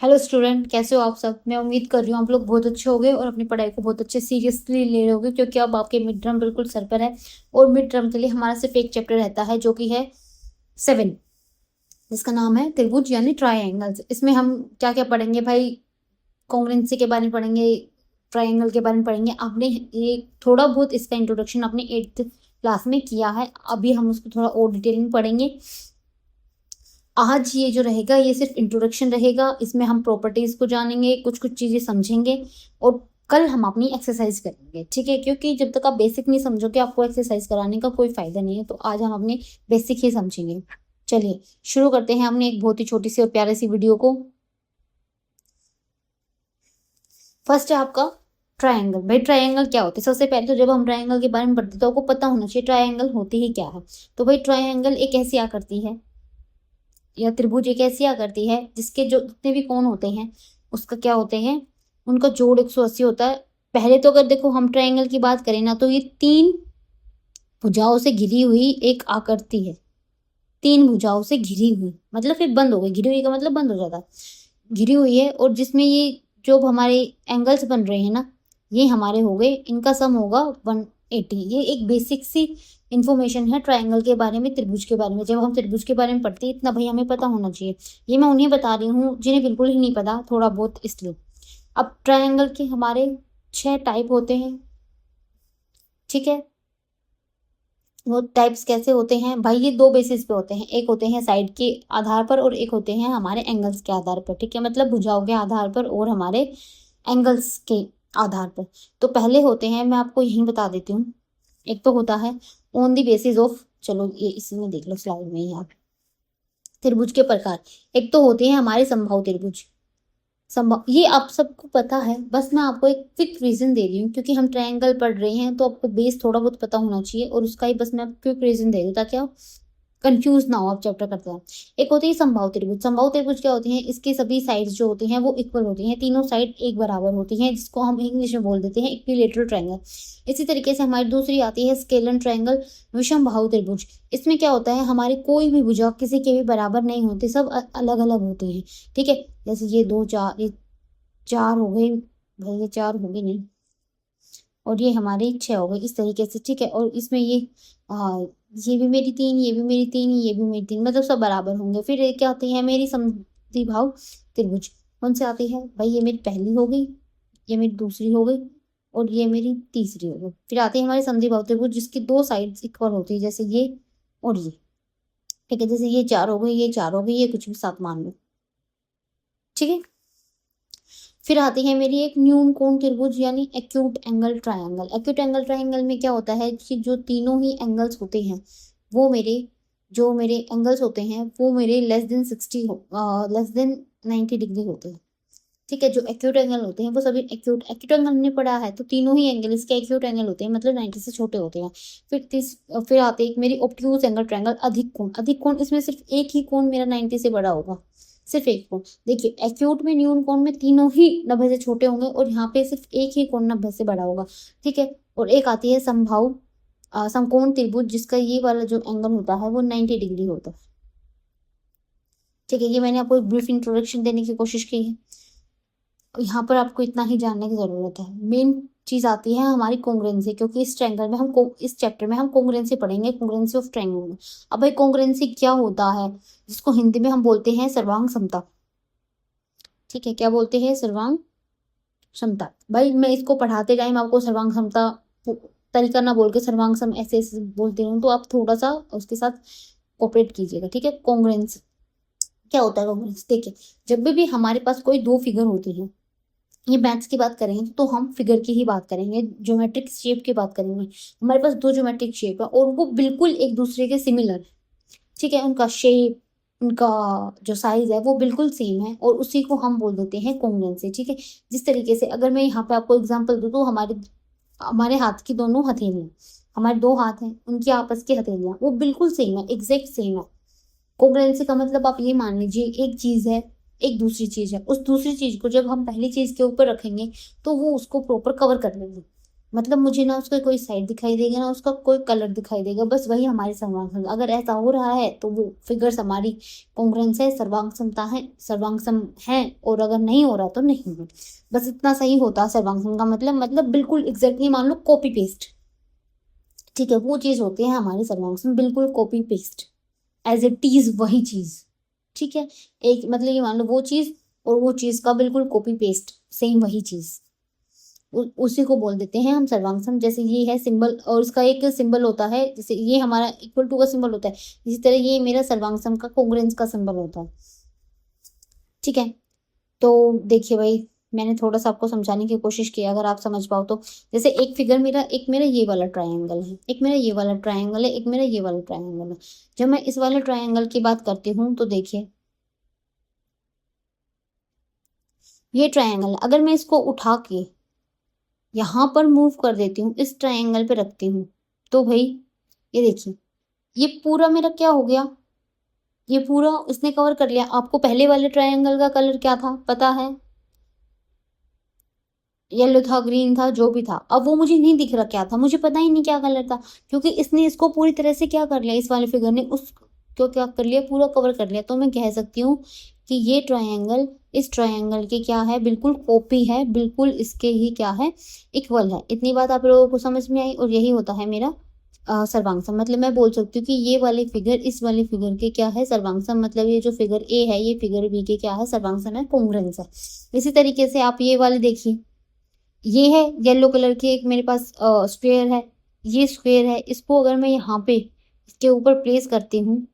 Hello student, कैसे हो आप सब। मैं उम्मीद कर रही हूँ आप लोग बहुत अच्छे होंगे और अपनी पढ़ाई को बहुत अच्छे सीरियसली ले रहे होगे, क्योंकि अब आपके मिड टर्म बिल्कुल सर पर है। और मिड टर्म के लिए हमारा सिर्फ एक चैप्टर रहता है जो कि है 7, जिसका नाम है त्रिभुज यानी ट्रायंगल्स। इसमें हम क्या क्या पढ़ेंगे भाई? कॉन्ग्रुएंसी के बारे में पढ़ेंगे, ट्रायंगल के बारे में पढ़ेंगे। आपने ये थोड़ा बहुत इसका इंट्रोडक्शन अपने 8th क्लास में किया है, अभी हम उसको थोड़ा और डिटेल में पढ़ेंगे। आज ये जो रहेगा ये सिर्फ इंट्रोडक्शन रहेगा, इसमें हम प्रॉपर्टीज को जानेंगे, कुछ कुछ चीजें समझेंगे और कल हम अपनी एक्सरसाइज करेंगे, ठीक है? क्योंकि जब तक आप बेसिक नहीं समझोगे आपको एक्सरसाइज कराने का कोई फायदा नहीं है। तो आज हम अपने बेसिक ही समझेंगे। चलिए शुरू करते हैं हमने एक बहुत ही छोटी सी और प्यारी सी वीडियो को। फर्स्ट है आपका ट्रायंगल। भाई ट्रायंगल क्या होते हैं? सबसे पहले तो जब हम ट्रायंगल के बारे में पढ़ते हैं तो आपको पता होना चाहिए ट्रायंगल होती ही क्या है। तो भाई ट्रायंगल एक ऐसी आकृति है या त्रिभुज एक ऐसी आकृति है जिसके जो जितने भी कोण होते हैं उसका क्या होते हैं, उनका जोड़ 180 होता है। पहले तो अगर देखो हम ट्रायंगल की बात करें ना, तो ये 3 भुजाओं से घिरी हुई एक आकृति है। 3 भुजाओं से घिरी हुई मतलब फिर बंद हो गई, घिरी हुई का मतलब बंद हो जाता है। घिरी हुई है और जिसमें ये जो हमारे एंगल्स बन रहे हैं ना, ये हमारे हो गए, इनका सम होगा 180। ये एक बेसिक सी इंफॉर्मेशन है ट्रायंगल के बारे में, त्रिभुज के बारे में। जब हम त्रिभुज के बारे में पढ़ते हैं इतना भाई हमें पता होना चाहिए। ये मैं उन्हें बता रही हूँ जिन्हें बिल्कुल ही नहीं पता, थोड़ा बहुत इसलिए। अब ट्रायंगल के हमारे 6 टाइप होते हैं, ठीक है? वो टाइप्स कैसे होते हैं भाई? ये 2 बेसिस पे होते हैं, एक होते हैं साइड के आधार पर और एक होते हैं हमारे एंगल्स के आधार पर, ठीक है? मतलब भुजाओं के आधार पर और हमारे एंगल्स के आधार पर। तो पहले होते हैं, मैं आपको यही बता देती हूँ। एक तो होता है ऑन द बेसिस ऑफ, चलो ये इसमें देख लो स्लाइड में ही आप, त्रिभुज के प्रकार। एक तो होते हैं हमारे समबाहु त्रिभुज। संभव ये आप सबको पता है, बस मैं आपको एक क्विक रीजन दे रही हूँ क्योंकि हम ट्रायंगल पढ़ रहे हैं तो आपको बेस थोड़ा बहुत पता होना चाहिए और उसका ही बस मैं क्विक रीजन दे रही हूँ ताकि आप कंफ्यूज ना हो आप चैप्टर करते हैं। एक होती है समबाहु त्रिभुज। समबाहु त्रिभुज क्या होती है? इसके सभी साइड्स जो होती हैं वो इक्वल होती हैं, तीनों साइड एक बराबर होती हैं, जिसको हम इंग्लिश में बोल देते हैं इक्विलेटरल ट्रायंगल। इसी तरीके से हमारी दूसरी आती है स्केलर ट्रायंगल, विषमबाहु त्रिभुज। इसमें क्या होता है, हमारी कोई भी भुजा किसी के भी बराबर नहीं होती, सब अलग अलग होते हैं, ठीक है? जैसे ये 2 4, ये 4 हो गई भाई, ये 4 हो गई नहीं, और ये हमारी 6 हो गई, इस तरीके से, ठीक है? और इसमें ये भी मेरी 3, ये भी मेरी 3, ये भी मेरी 3, मतलब सब बराबर होंगे। फिर ये क्या होती है मेरी समद्विबाहु त्रिभुज। कौन से आती है भाई? ये मेरी पहली हो गई, ये मेरी दूसरी हो गई और ये मेरी तीसरी हो गई। फिर आती है हमारी समद्विबाहु त्रिभुज जिसकी 2 साइड्स इक्वल होती है, जैसे ये और ये, ठीक है? जैसे ये 4 हो गई, ये 4 हो गई, ये कुछ भी 7 मान लो, ठीक है? फिर आती है मेरी एक न्यून कोण त्रिभुज यानी acute angle triangle. Acute angle triangle में क्या होता है कि जो तीनों ही एंगल्स होते हैं वो मेरे, जो मेरे एंगल्स होते हैं वो मेरे less than 60 less than 90 degree होते हैं, ठीक है? जो एक्यूट एंगल होते हैं वो सभी एक्यूट एक्यूट एंगल हमने पढ़ा है, तो तीनों ही एंगल इसके एक्यूट एंगल होते हैं, मतलब 90 से छोटे होते हैं। फिर आते हैं मेरी ऑब्ट्यूज एंगल ट्रायंगल, अधिक कोण। अधिक कोण इसमें सिर्फ एक ही कोण मेरा 90 से बड़ा होगा, सिर्फ एक कोण। देखिए एक्यूट में न्यून कोण में तीनों ही 90 से छोटे होंगे और यहाँ पे सिर्फ एक ही कोण 90 से बड़ा होगा, ठीक है? और एक आती है समबाहु समकोण त्रिभुज जिसका ये वाला जो एंगल होता है वो 90 डिग्री होता है, ठीक है? ये मैंने आपको एक ब्रीफ इंट्रोडक्शन देने की कोशिश की है। यहाँ पर आपको इतना ही जानने की जरूरत है। मेन चीज आती है हमारी कॉन्ग्रुएंसी, क्योंकि इस ट्रायंगल में हम इस चैप्टर में हम कॉन्ग्रुएंसी पढ़ेंगे, कॉन्ग्रुएंसी ऑफ ट्रायंगल में। अब भाई कॉन्ग्रुएंसी क्या होता है, जिसको हिंदी में हम बोलते हैं सर्वांग समता, ठीक है? क्या बोलते हैं? सर्वांग समता। भाई मैं इसको पढ़ाते टाइम आपको सर्वांग समता तरीका ना बोल के सर्वांग सम ऐसे ऐसे बोलते रहूँ तो आप थोड़ा सा उसके साथ कोऑपरेट कीजिएगा, ठीक है? कॉन्ग्रुएंस क्या होता है? कॉन्ग्रुएंस देखिए, जब भी हमारे पास कोई 2 फिगर होती है, ये मैथ्स की बात करेंगे तो हम फिगर की ही बात करेंगे, ज्योमेट्रिक शेप की बात करेंगे। हमारे पास 2 ज्योमेट्रिक शेप है और वो बिल्कुल एक दूसरे के सिमिलर है, ठीक है? उनका शेप, उनका जो साइज है वो बिल्कुल सेम है और उसी को हम बोल देते हैं कॉन्ग्रुएंसी, ठीक है? जिस तरीके से अगर मैं यहाँ पे आपको एग्जांपल दूँ तो हमारे हमारे हाथ की दोनों हथेलियां, हमारे 2 हाथ हैं, उनकी आपस की हथेलियां वो बिल्कुल सेम है, एग्जैक्ट सेम है। कॉन्ग्रुएंसी का मतलब आप ये मान लीजिए एक चीज है, एक दूसरी चीज है, उस दूसरी चीज को जब हम पहली चीज के ऊपर रखेंगे तो वो उसको प्रॉपर कवर कर लेंगे। मतलब मुझे ना उसका कोई साइड दिखाई देगा ना उसका कोई कलर दिखाई देगा, बस वही हमारी सर्वांग। अगर ऐसा हो रहा है तो वो फिगर्स हमारी कॉन्ग्रुएंस है, सर्वांगसमता है, सर्वांगसम है, और अगर नहीं हो रहा तो नहीं है। बस इतना सही होता है सर्वांगसम का मतलब बिल्कुल एग्जैक्टली मान लो कॉपी पेस्ट। ठीक है, वो चीज होती है हमारी सर्वांगसम, बिल्कुल copy paste, as it is वही चीज। ठीक है, एक मतलब ये मान लो वो चीज और वो चीज का बिल्कुल कॉपी पेस्ट सेम वही चीज, उसी को बोल देते हैं हम सर्वांग। जैसे ये है सिंबल और इसका एक सिंबल होता है, जैसे ये हमारा इक्वल टू का सिंबल होता है, इसी तरह ये मेरा सर्वांग का कोंग्रेंस का सिंबल होता है। ठीक है, तो देखिए भाई, मैंने थोड़ा सा आपको समझाने की कोशिश की, अगर आप समझ पाओ तो। जैसे एक फिगर मेरा, एक मेरा ये वाला ट्रायंगल है, एक मेरा ये वाला ट्रायंगल है, एक मेरा ये वाला ट्रायंगल है। जब मैं इस वाले ट्रायंगल की बात करती हूँ तो देखिए ये ट्रायंगल, अगर मैं इसको उठा के यहाँ पर मूव कर देती हूँ, इस ट्रायंगल पे रखती हूँ, तो भाई ये देखिए ये पूरा मेरा क्या हो गया, ये पूरा इसने कवर कर लिया। आपको पहले वाले ट्रायंगल का कलर क्या था पता है? येलो था, ग्रीन था, जो भी था। अब वो मुझे नहीं दिख रहा क्या था, मुझे पता ही नहीं क्या कलर था, क्योंकि इसने इसको पूरी तरह से क्या कर लिया, इस वाले फिगर ने उसको क्या कर लिया, पूरा कवर कर लिया। तो मैं कह सकती हूँ कि ये ट्रायंगल इस ट्रायंगल के क्या है, बिल्कुल कॉपी है, बिल्कुल इसके ही क्या है, इक्वल है। इतनी बात आप लोगों को समझ में आई, और यही होता है मेरा सर्वांगसम। मतलब मैं बोल सकती हूँ कि ये वाले फिगर इस वाले फिगर के क्या है, सर्वांगसम। मतलब ये जो फिगर ए है ये फिगर बी के क्या है, सर्वांगसम है, कोंग्रुएंस है। इसी तरीके से आप ये वाले देखिए, ये है येलो कलर की एक मेरे पास स्क्वेयर है, ये स्क्वेयर है। इसको अगर मैं यहाँ पे इसके ऊपर प्लेस करती हूँ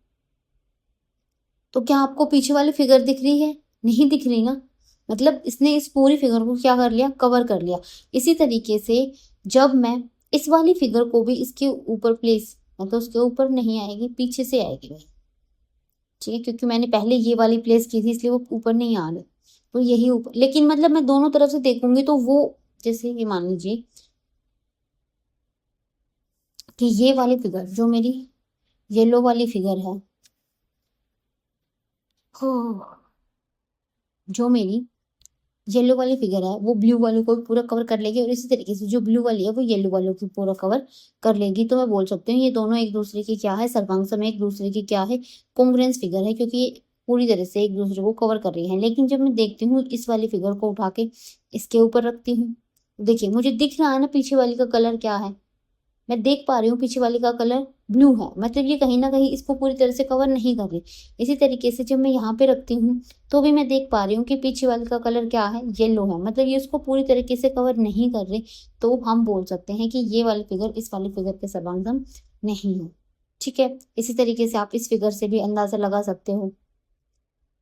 तो क्या आपको पीछे वाली फिगर दिख रही है? नहीं दिख रही ना। मतलब इसने इस पूरी फिगर को क्या कर लिया, कवर कर लिया। इसी तरीके से जब मैं इस वाली फिगर को भी इसके ऊपर प्लेस, मतलब उसके ऊपर नहीं आएगी, पीछे से आएगी भाई। ठीक है, क्योंकि मैंने पहले ये वाली प्लेस की थी इसलिए वो ऊपर नहीं आ रही, तो यही ऊपर। लेकिन मतलब मैं दोनों तरफ से देखूंगी तो वो, जैसे ये मान लीजिए कि ये वाली फिगर जो मेरी येलो वाली फिगर है, हाँ, जो मेरी येलो वाली फिगर है वो ब्लू वाले को भी पूरा कवर कर लेगी, और इसी तरीके से जो ब्लू वाली है वो येलो वालों को पूरा कवर कर लेगी। तो मैं बोल सकती हूँ ये दोनों एक दूसरे की क्या है, सर्वांग एक दूसरे की क्या है, कॉन्ग्रुएंस फिगर है, क्योंकि ये पूरी तरह से एक दूसरे को कवर कर रही है। लेकिन जब मैं देखती हूँ इस वाली फिगर को उठा के इसके ऊपर रखती हूँ, देखिए मुझे दिख रहा है ना पीछे वाली का कलर क्या है, मैं देख पा रही हूँ पीछे वाली का कलर ब्लू है, मतलब ये कहीं ना कहीं इसको पूरी तरह से कवर नहीं कर रही। इसी तरीके से जब मैं यहाँ पे रखती हूँ तो भी मैं देख पा रही हूँ कि पीछे वाली का कलर क्या है, येलो है, मतलब ये उसको पूरी तरीके से कवर नहीं कर रही। तो हम बोल सकते हैं कि ये वाली फिगर इस वाली फिगर के सर्वांगसम नहीं है। ठीक है, इसी तरीके से आप इस फिगर से भी अंदाजा लगा सकते हो।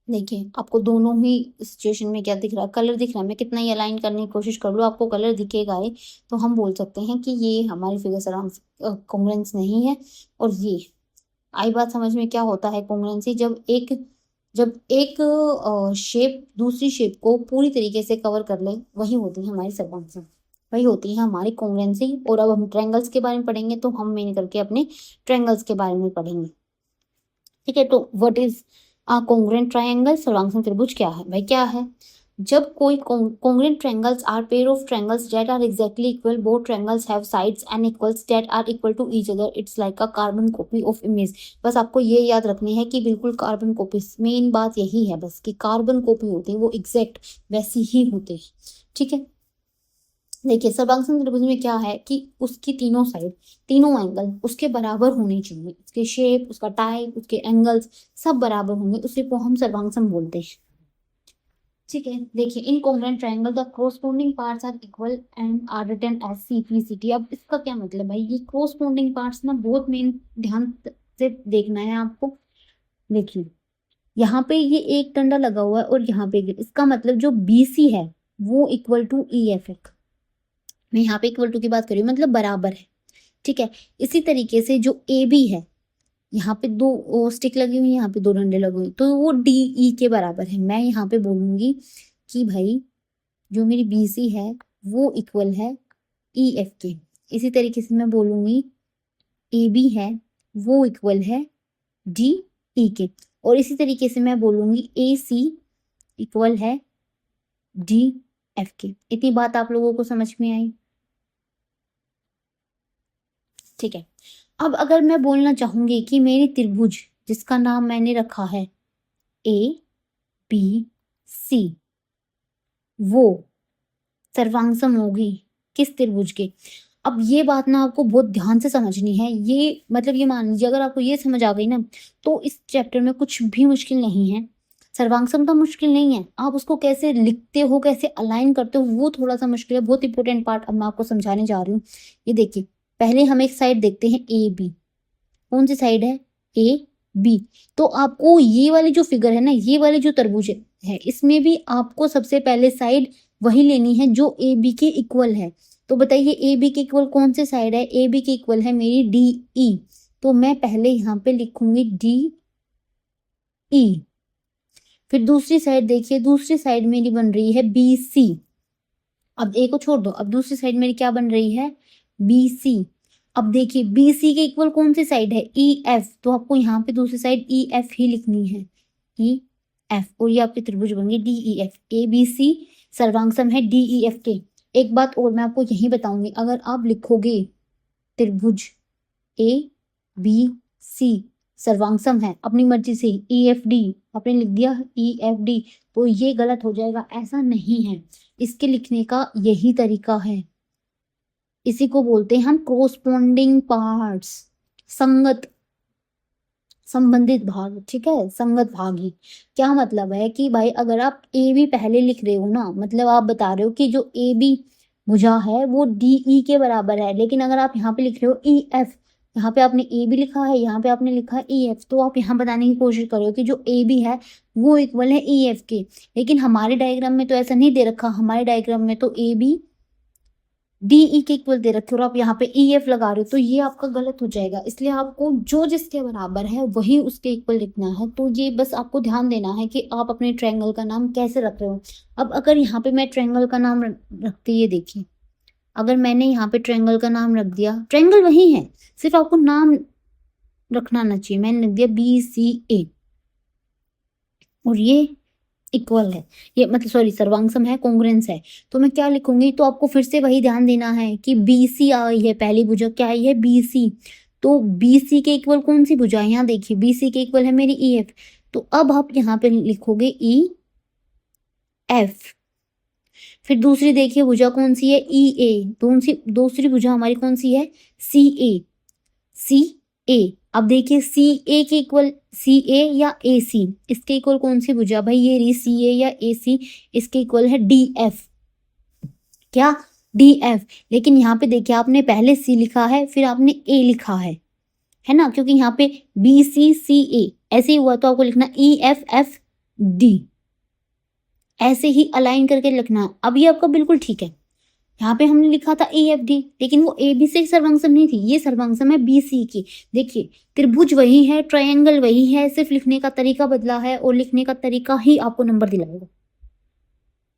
देखिए आपको दोनों ही सिचुएशन में क्या दिख रहा है, कलर दिख रहा है। मैं कितना ही अलाइन करने की कोशिश कर लूँ आपको कलर दिखेगा ही, तो हम बोल सकते हैं कि ये हमारी फिगर सराउंड कॉन्ग्रुएंस नहीं है। और ये आई बात समझ में, क्या होता है कॉन्ग्रुएंसी, जब एक शेप दूसरी शेप को पूरी तरीके से कवर कर ले, वही होती है हमारी सर्कमफरेंस, वही होती है हमारी कॉन्ग्रुएंसी। और अब हम ट्रायंगल्स के बारे में पढ़ेंगे, तो हम मेन करके अपने ट्रायंगल्स के बारे में पढ़ेंगे। ठीक है, तो व्हाट इज कॉन्ग्रुएंट ट्रायंगल, सर्वांग त्रिभुज क्या है भाई, क्या है? जब कोई congruent triangles are pair of triangles that are exactly equal, both triangles have sides and equals that are equal to each other, it's like a carbon copy of image। बस आपको ये याद रखनी है कि बिल्कुल कार्बन कॉपी, मेन बात यही है बस कि कार्बन कॉपी होती है, वो एग्जैक्ट वैसी ही होते हैं। ठीक है, देखिए सर्वांग त्रिभुज में क्या है कि उसकी तीनों साइड, तीनों एंगल उसके बराबर होने चाहिए, उसके शेप, उसका टाइप, उसके एंगल्स सब बराबर होंगे, उसी को हम सर्वांग बोलते हैं। ठीक है, देखिए इन congruent triangle the corresponding parts are equal and are written as CP/CT। अब इसका क्या मतलब है, ये कोरस्पोंडिंग पार्ट्स ना बहुत मेन ध्यान से देखना है आपको। देखिए यहाँ पे ये एक डंडा लगा हुआ है और यहाँ पे इसका मतलब जो BC है वो इक्वल टू EF है। मैं यहाँ पे इक्वल टू की बात कर रही हूँ, मतलब बराबर है। ठीक है, इसी तरीके से जो AB है, यहाँ पे दो स्टिक लगी हुई है, यहाँ पे दो डंडे लगे हुए, तो वो DE के बराबर है। मैं यहाँ पे बोलूंगी कि भाई जो मेरी BC है वो इक्वल है EF के। इसी तरीके से मैं बोलूंगी AB है वो इक्वल है DE के, और इसी तरीके से मैं बोलूंगी AC इक्वल है DF के। इतनी बात आप लोगों को समझ में आई? ठीक है। अब अगर मैं बोलना चाहूंगी कि मेरी त्रिभुज जिसका नाम मैंने रखा है ABC, वो सर्वांगसम होगी किस त्रिभुज के। अब ये बात ना आपको बहुत ध्यान से समझनी है। ये मतलब ये मान लीजिए अगर आपको ये समझ आ गई ना तो इस चैप्टर में कुछ भी मुश्किल नहीं है। सर्वांगसम तो मुश्किल नहीं है, आप उसको कैसे लिखते हो, कैसे अलाइन करते हो, वो थोड़ा सा मुश्किल है। बहुत इंपॉर्टेंट पार्ट अब मैं आपको समझाने जा रही हूँ। ये देखिए, पहले हम एक साइड देखते हैं AB। कौन सी साइड है? AB। तो आपको ये वाली जो फिगर है ना, ये वाली जो तरबूज है, इसमें भी आपको सबसे पहले साइड वही लेनी है जो AB के इक्वल है। तो बताइए AB के इक्वल कौन सी साइड है? AB के इक्वल है मेरी DE। तो मैं पहले यहाँ पे लिखूंगी DE। फिर दूसरी साइड देखिए, दूसरी साइड मेरी बन रही है BC। अब A को छोड़ दो, अब दूसरी साइड मेरी क्या बन रही है? BC। अब देखिए BC के इक्वल कौन सी साइड है? EF। तो आपको यहाँ पे दूसरी साइड EF ही लिखनी है, EF। और ये आपकी त्रिभुज बन गई DEF। ABC सर्वांगसम है DEF के। एक बात और मैं आपको यही बताऊंगी, अगर आप लिखोगे त्रिभुज ABC सर्वांगसम है अपनी मर्जी से EFD, आपने लिख दिया EFD, तो ये गलत हो जाएगा। ऐसा नहीं है, इसके लिखने का यही तरीका है। इसी को बोलते हैं हम कोरस्पॉन्डिंग पार्ट्स, संगत संबंधित भाग। ठीक है, संगत भाग ही क्या मतलब है कि भाई अगर आप AB पहले लिख रहे हो ना, मतलब आप बता रहे हो कि जो AB भुजा है वो DE के बराबर है। लेकिन अगर आप यहाँ पे लिख रहे हो EF, यहाँ पे आपने AB लिखा है, यहाँ पे आपने लिखा है EF, तो आप यहाँ बताने की कोशिश करो कि जो AB है वो इक्वल है EF के। लेकिन हमारे डायग्राम में तो ऐसा नहीं दे रखा। हमारे डायग्राम में तो AB DE के इक्वल दे रखे और आप यहाँ पे EF लगा रहे हो, तो ये आपका गलत हो जाएगा। इसलिए आपको जो जिसके बराबर है वही उसके इक्वल लिखना है। तो ये बस आपको ध्यान देना है कि आप अपने ट्रायंगल का नाम कैसे रख रहे हो। अब अगर यहाँ पे मैं ट्रायंगल का नाम रखती, ये देखिए, अगर मैंने यहाँ पे ट्रायंगल का नाम रख दिया, ट्रायंगल वही है, सिर्फ आपको नाम रखना आना चाहिए। मैंने लिख दिया BCA और ये इक्वल है, ये मतलब सॉरी सर्वांगसम है, कॉन्ग्रुएंस है। तो मैं क्या लिखूंगी? तो आपको फिर से वही ध्यान देना है कि BC आई है, पहली भुजा क्या आई है? BC। तो BC के इक्वल कौन सी भुजा है? यहाँ देखिए BC के इक्वल है मेरी EF। तो अब आप यहाँ पे लिखोगे EF। फिर दूसरी देखिए भुजा कौन सी है? EA। दूसरी भुजा हमारी कौन सी है? CA। अब देखिए CA के इक्वल CA या AC, इसके इक्वल कौन सी भुजा? भाई ये रही CA या AC, इसके इक्वल है DF। क्या? DF। लेकिन यहाँ पे देखिए आपने पहले C लिखा है फिर आपने A लिखा है ना, क्योंकि यहाँ पे BCCA ऐसे ही हुआ, तो आपको लिखना EFFD, ऐसे ही अलाइन करके लिखना। अब ये आपका बिल्कुल ठीक है। यहाँ पे हमने लिखा था EFD, लेकिन वो AB से सर्वांगसम नहीं थी, ये सर्वांगसम है BC की। देखिए त्रिभुज वही है, ट्रायंगल वही है, सिर्फ लिखने का तरीका बदला है और लिखने का तरीका ही आपको नंबर दिलाएगा।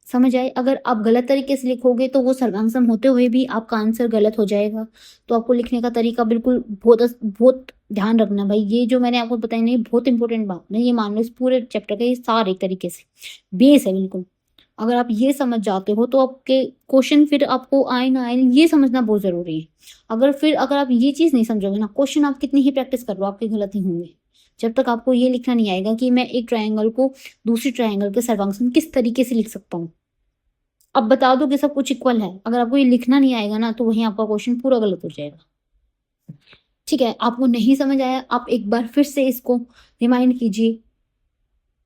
समझ आए? अगर आप गलत तरीके से लिखोगे तो वो सर्वांगसम होते हुए भी आपका आंसर गलत हो जाएगा। तो आपको लिखने का तरीका बिल्कुल बहुत ध्यान रखना भाई। ये जो मैंने आपको बताया नहीं, बहुत इंपॉर्टेंट बात है, ये मान लो इस पूरे चैप्टर का ये सारे तरीके से बेस है बिल्कुल। अगर आप ये समझ जाते हो तो आपके क्वेश्चन फिर आपको आए ना आए ये समझना बहुत ज़रूरी है। अगर आप ये चीज़ नहीं समझोगे ना, क्वेश्चन आप कितनी ही प्रैक्टिस कर लो आपके गलत ही होंगे। जब तक आपको ये लिखना नहीं आएगा कि मैं एक ट्रायंगल को दूसरी ट्रायंगल के सर्वांगसम किस तरीके से लिख सकता हूँ। अब बता दो कि सब कुछ इक्वल है, अगर आपको ये लिखना नहीं आएगा ना तो वहीं आपका क्वेश्चन पूरा गलत हो जाएगा। ठीक है, आपको नहीं समझ आया, आप एक बार फिर से इसको रिमाइंड कीजिए,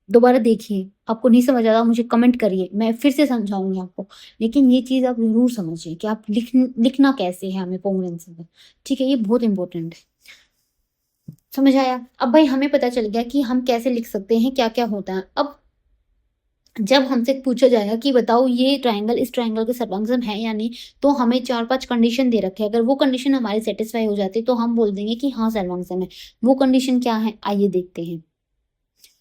दोबारा देखिए। आपको नहीं समझ आया मुझे कमेंट करिए, मैं फिर से समझाऊंगी आपको। लेकिन ये चीज़ आप जरूर समझिए कि आप लिखना कैसे है हमें कॉन्ग्रुएंस में। ठीक है, ये बहुत इंपॉर्टेंट है। समझ आया? अब भाई हमें पता चल गया कि हम कैसे लिख सकते हैं, क्या क्या होता है। अब जब हमसे पूछा जाएगा कि बताओ ये ट्रायंगल इस ट्रायंगल के सर्वांगसम है या नहीं, तो हमें 4-5 कंडीशन दे रखे हैं। अगर वो कंडीशन हमारी सेटिस्फाई हो जाती तो हम बोल देंगे कि हाँ सर्वांगसम है। वो कंडीशन क्या है आइए देखते हैं।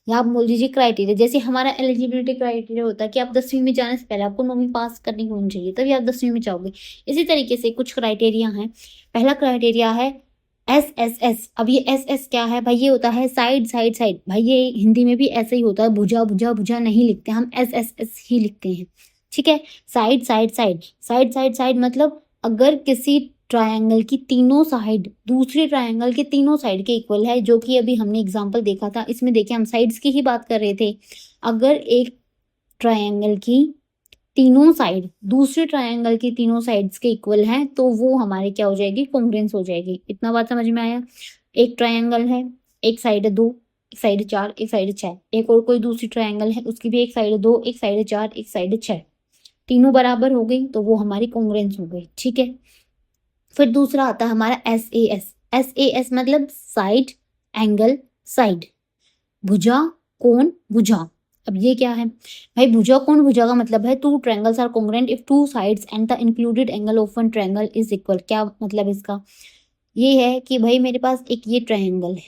या आप बोल दीजिए क्राइटेरिया, जैसे हमारा एलिजिबिलिटी क्राइटेरिया होता है कि आप 10वीं में जाने से पहले आपको 9वीं पास करनी होनी चाहिए, तभी आप 10वीं में जाओगे। इसी तरीके से कुछ क्राइटेरिया हैं। पहला क्राइटेरिया है SSS। अब ये SS क्या है भाई? ये होता है साइड साइड साइड। भाई ये हिंदी में भी ऐसा ही होता है, भुजा भुजा भुजा नहीं लिखते हम, SSS ही लिखते हैं। ठीक है, side side side side side side मतलब अगर किसी ट्रायंगल की तीनों साइड दूसरे ट्रायंगल के तीनों साइड के इक्वल है, जो कि अभी हमने एग्जांपल देखा था। इसमें देखिए हम साइड्स की ही बात कर रहे थे। अगर एक ट्रायंगल की तीनों साइड दूसरे ट्रायंगल की तीनों साइड्स के इक्वल हैं तो वो हमारे क्या हो जाएगी, कॉन्ग्रुएंस हो जाएगी। इतना बात समझ में आया। एक ट्रायंगल है, एक साइड है 2, एक साइड है 4, एक साइड है 6। एक और कोई दूसरी ट्रायंगल है, उसकी भी एक साइड है 2, एक साइड है 4, एक साइड है 6। तीनों बराबर हो गई तो वो हमारी कॉन्ग्रुएंस हो गई। ठीक है। फिर दूसरा आता है हमारा SAS। SAS मतलब साइड एंगल साइड, भुजा कोण भुजा। अब ये क्या है भाई, भुजा कोण भुजा का मतलब है two triangles are congruent if two sides and the included angle of one triangle is equal. क्या मतलब इसका, ये है कि भाई मेरे पास एक ये ट्रायंगल है,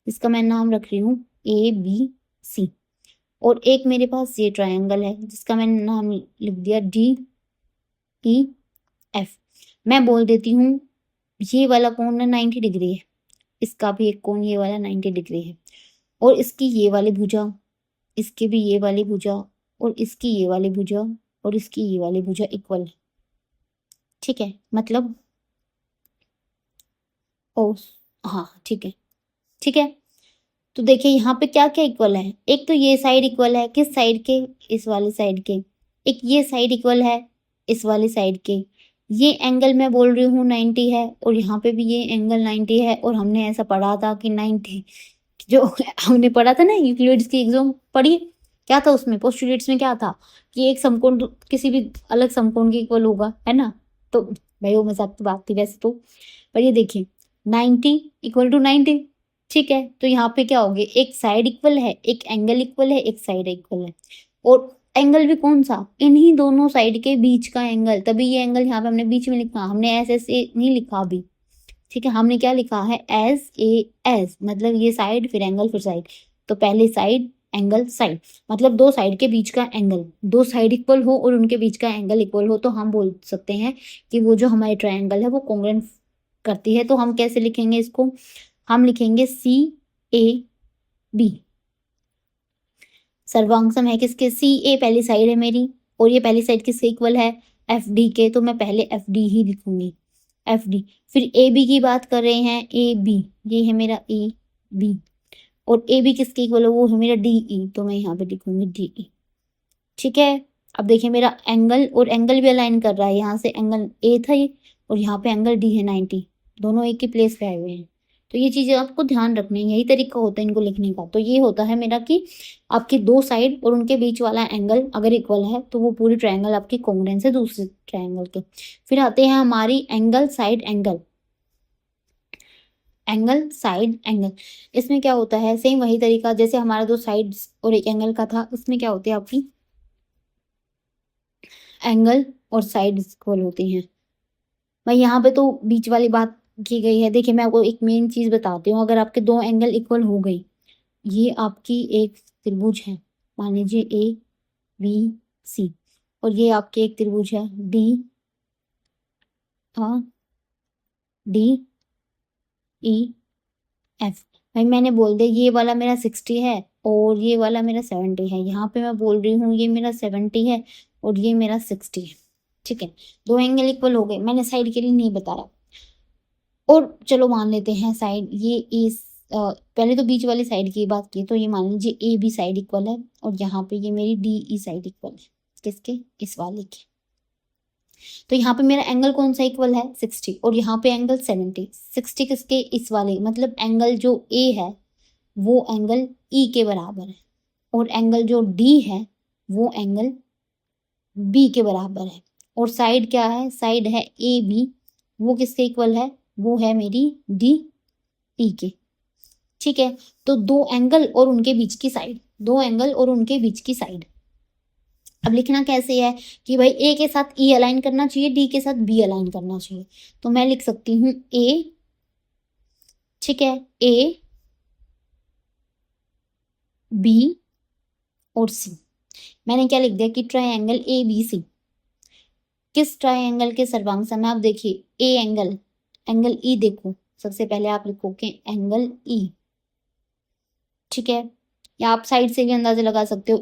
इसका मैं नाम रख रही हूँ ABC, और एक मेरे पास ये ट्रायंगल है जिसका मैंने नाम लिख दिया DEF। मैं बोल देती हूँ ये वाला कोण 90 डिग्री है, इसका भी एक कोण ये वाला 90 डिग्री है, और इसकी ये वाली भुजा, इसकी भी ये वाली भुजा, और इसकी ये वाली भुजा, और इसकी ये वाली भुजा इक्वल है। ठीक है, मतलब ओ हाँ ठीक है। ठीक है, तो देखिए यहाँ पे क्या क्या इक्वल है। एक तो ये साइड इक्वल है, किस साइड के, इस वाली साइड के। एक ये साइड इक्वल है इस वाली साइड के। ये एंगल मैं बोल रही हूँ 90 है, और यहाँ पे भी ये एंगल 90 है। और हमने ऐसा पढ़ा था कि 90 जो हमने पढ़ा था ना यूक्लिड्स की एग्जाम पढ़ी, क्या था उसमें पोस्टुलेट्स में क्या था कि एक समकोण किसी भी अलग समकोण के इक्वल होगा, है ना। तो भाई वो मजाक की बात थी वैसे तो, पर ये देखिए 90 इक्वल टू 90। ठीक है, तो यहाँ पे क्या हो गया, एक साइड इक्वल है, एक एंगल इक्वल है, एक साइड इक्वल है। और एंगल भी कौन सा, इन्हीं दोनों साइड के बीच का एंगल। तभी ये एंगल यहाँ पे हमने बीच में लिखा, हमने ऐसे नहीं लिखा अभी। ठीक है, हमने क्या लिखा है SAS, मतलब ये साइड फिर एंगल फिर साइड। तो पहले साइड एंगल साइड, मतलब दो साइड के बीच का एंगल, दो साइड इक्वल हो और उनके बीच का एंगल इक्वल हो, तो हम बोल सकते हैं कि वो जो हमारे ट्रायंगल है वो कॉन्ग्रुएंट करती है। तो हम कैसे लिखेंगे इसको, हम लिखेंगे CAB। सर्वांग है किसके, CA पहली साइड है मेरी, और ये पहली साइड किसके इक्वल है, FD के। तो मैं पहले FD ही लिखूंगी, FD। फिर AB की बात कर रहे हैं, AB, ये है मेरा AB, और AB किसके इक्वल है, वो है मेरा DE, तो मैं यहाँ पे लिखूंगी DE। ठीक है, अब देखिए मेरा एंगल और एंगल भी अलाइन कर रहा है। यहाँ से एंगल A था ये, और यहाँ पे एंगल D है 90, दोनों एक ही प्लेस पे आए हुए हैं। तो ये चीज़ें आपको ध्यान रखनी है, यही तरीका होता है इनको लिखने का। तो ये होता है मेरा कि आपकी दो साइड और उनके बीच वाला एंगल अगर इक्वल है तो वो पूरी ट्रायंगल आपकी कॉन्ग्रुएंस है दूसरे ट्रायंगल के। फिर आते हैं हमारी angle side angle, angle side angle. इसमें क्या होता है, सेम वही तरीका जैसे हमारा दो साइड्स और एक एंगल का था। इसमें क्या होती है आपकी एंगल और साइड इक्वल होती हैं। भाई यहाँ पे तो बीच वाली बात की गई है। देखिए मैं आपको एक मेन चीज बताती हूँ, अगर आपके दो एंगल इक्वल हो गई, ये आपकी एक त्रिभुज है, मान लीजिए ABC, और ये आपकी एक त्रिभुज है DEF। भाई मैंने बोल दिया ये वाला मेरा 60 है और ये वाला मेरा 70 है। यहाँ पे मैं बोल रही हूँ ये मेरा 70 है और ये मेरा 60 है। ठीक है, दो एंगल इक्वल हो गए, मैंने साइड के लिए नहीं बताया। और चलो मान लेते हैं साइड ये इस पहले तो बीच वाली साइड की बात की, तो ये मान लीजिए AB साइड इक्वल है, और यहाँ पे ये मेरी DE साइड इक्वल है किसके, इस वाले के। तो यहाँ पे मेरा एंगल कौन सा इक्वल है, 60, और यहाँ पे एंगल 70। 60 किसके, इस वाले, मतलब एंगल जो A है वो एंगल E के बराबर है, और एंगल जो D है वो एंगल B के बराबर है। और साइड क्या है, साइड है AB, वो किसके इक्वल है, वो है मेरी DE के। ठीक है, तो दो एंगल और उनके बीच की साइड, दो एंगल और उनके बीच की साइड। अब लिखना कैसे है कि भाई A के साथ E अलाइन करना चाहिए, D के साथ B अलाइन करना चाहिए। तो मैं लिख सकती हूँ A, ठीक है, A B और C। मैंने क्या लिख दिया कि ट्रायंगल ABC किस ट्रायंगल के सर्वांग सम है। आप देखिए A एंगल, एंगल E देखो, सबसे पहले आप लिखोगे एंगल E। ठीक है, या आप साइड से भी अंदाजा लगा सकते हो,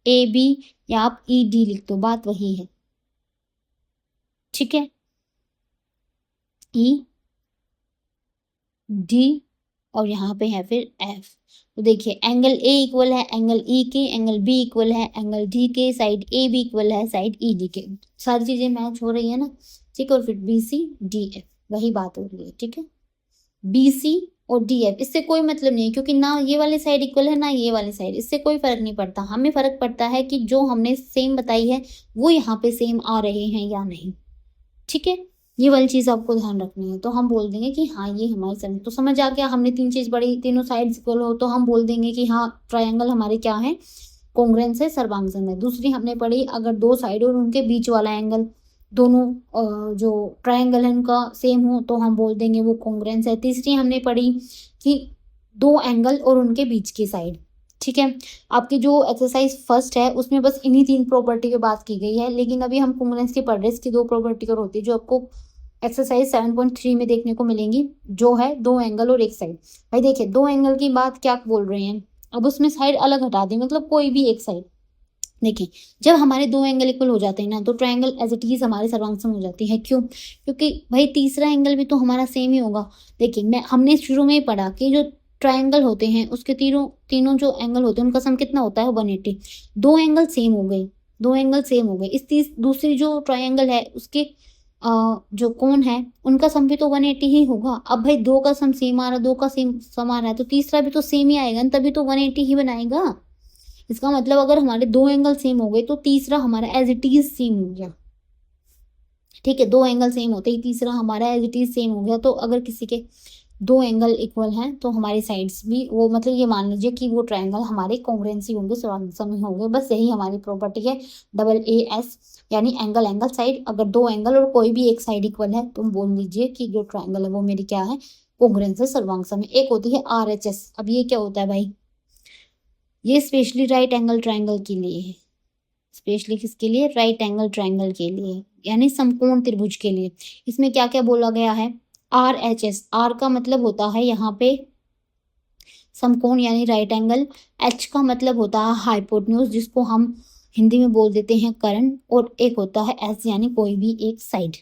AB, या आप ED लिख दो, बात वही है। ठीक है, ई डी और यहाँ पे है फिर एफ। तो देखिए एंगल ए इक्वल है एंगल ई के, एंगल बी इक्वल है एंगल डी के, साइड ए भी इक्वल है साइड ई डी के, सारी चीजें मैच हो रही है ना, ठीक है। और फिर बी सी डी एफ, वही बात हो रही है, ठीक है। बी सी और डी एफ, इससे कोई मतलब नहीं है, क्योंकि ना ये वाली साइड इक्वल है ना ये वाली साइड, इससे कोई फर्क नहीं पड़ता। हमें फर्क पड़ता है कि जो हमने सेम बताई है वो यहाँ पे सेम आ रहे हैं या नहीं, ठीक है। ये वाली चीज आपको ध्यान रखनी है। तो हम बोल देंगे कि हाँ ये हमारी साइड, तो समझ आ गया, हमने तीन चीज पढ़ी, तीनों साइड्स इक्वल हो तो हम बोल देंगे कि हाँ ट्रायंगल हमारे क्या है, कॉन्ग्रुएंस है, सर्वांगसम है। दूसरी हमने पढ़ी, अगर दो साइड और उनके बीच वाला एंगल दोनों जो ट्रायंगल है उनका सेम हो तो हम बोल देंगे वो कॉन्ग्रुएंस है। तीसरी हमने पढ़ी कि दो एंगल और उनके बीच की साइड, ठीक है। आपकी जो एक्सरसाइज फर्स्ट है उसमें बस इन्हीं तीन प्रॉपर्टी की बात की गई है, लेकिन अभी हम कॉन्ग्रुएंस की पढ़ रहे हैं, इसकी दो प्रॉपर्टी और होती है जो आपको एक्सरसाइज 7.3 में देखने को मिलेंगी, जो है दो एंगल और एक साइड। भाई देखिए दो एंगल की बात क्या बोल रहे हैं, अब उसमें साइड अलग हटा दी, मतलब कोई भी एक साइड। देखिए जब हमारे दो एंगल इक्वल हो जाते हैं ना तो ट्रायंगल एज इट इज हमारे सर्वांगसम हो जाती है। क्यों? क्योंकि भाई तीसरा एंगल भी तो हमारा सेम ही होगा। देखिए हमने शुरू में ही पढ़ा कि जो ट्रायंगल होते हैं उसके तीनों तीनों जो एंगल होते हैं उनका सम कितना होता है, 180। दो एंगल सेम हो गए, दो एंगल सेम हो गए, इस दूसरी जो ट्रायंगल है उसके जो कोण है उनका सम भी तो 180 ही होगा। अब भाई दो का सम सेम आ रहा है, दो का सेम सम आ रहा है, तो तीसरा भी तो सेम ही आएगा, तभी तो 180 ही बनाएगा। इसका मतलब अगर हमारे दो एंगल सेम हो गए तो तीसरा हमारा एज इट इज सेम हो गया, ठीक है। दो एंगल सेम होते ही तीसरा हमारा एज इट इज सेम हो गया। तो अगर किसी के दो एंगल इक्वल हैं तो हमारी साइड्स भी वो, मतलब ये मान लीजिए कि वो ट्रायंगल हमारे कॉन्ग्रुएंस ही होंगे, सर्वांगसम ही होंगे। बस यही हमारी प्रॉपर्टी है, डबल ए एस, यानी एंगल एंगल साइड। अगर दो एंगल और कोई भी एक साइड इक्वल है तो बोल लीजिए कि जो ट्रायंगल है वो मेरी क्या है, कॉन्ग्रुएंस है, सर्वांगसम है। एक होती है आर एच एस। अब ये क्या होता है भाई, ये स्पेशली राइट एंगल ट्रायंगल के लिए है, स्पेशली किसके लिए, राइट एंगल ट्रायंगल के लिए, यानी समकोण त्रिभुज के लिए। इसमें क्या क्या बोला गया है, आर एच एस, आर का मतलब होता है यहाँ पे समकोण यानी राइट एंगल, एच का मतलब होता है हाइपोटेन्यूज जिसको हम हिंदी में बोल देते हैं कर्ण, और एक होता है एस यानी कोई भी एक साइड।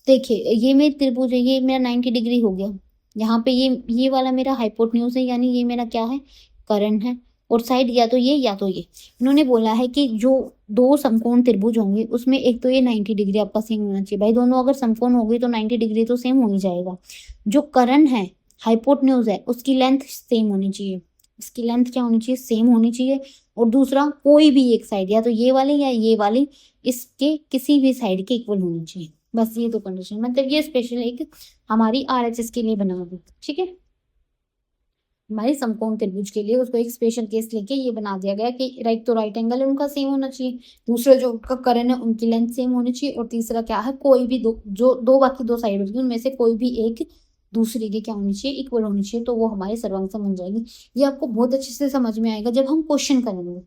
देखिए ये मेरी त्रिभुज है, ये मेरा 90 डिग्री हो गया, यहाँ पे ये वाला मेरा हाइपोटेन्यूज है, यानी ये मेरा क्या है, कर्ण है, और साइड या तो ये या तो ये। इन्होंने बोला है कि जो दो समकोण त्रिभुज होंगे उसमें एक तो ये 90 डिग्री आपका सेम होना चाहिए। भाई दोनों अगर समकोण हो गई तो 90 डिग्री तो सेम हो ही जाएगा। जो कर्ण है, हाइपोटेन्यूज है, उसकी लेंथ सेम होनी चाहिए, इसकी लेंथ क्या होनी चाहिए, सेम होनी चाहिए। और दूसरा कोई भी एक साइड या तो ये वाली या ये वाली इसके किसी भी साइड के इक्वल होनी चाहिए। बस ये तो कंडीशन, मतलब ये स्पेशल एक हमारी आरएचएस के लिए बना हुआ, ठीक है। हमारे समकोण त्रिभुज के लिए उसको एक स्पेशल केस लेके ये बना दिया गया कि राइट तो राइट एंगल है उनका सेम होना चाहिए, दूसरा जो उनका कर्ण है उनकी लेंथ सेम होनी चाहिए, और तीसरा क्या है, कोई भी दो बाकी दो साइड होगी उनमें से कोई भी एक दूसरे के क्या होनी चाहिए, इक्वल होनी चाहिए, तो वो हमारे सर्वांगसम बन जाएगी। ये आपको बहुत अच्छे से समझ में आएगा जब हम क्वेश्चन करेंगे।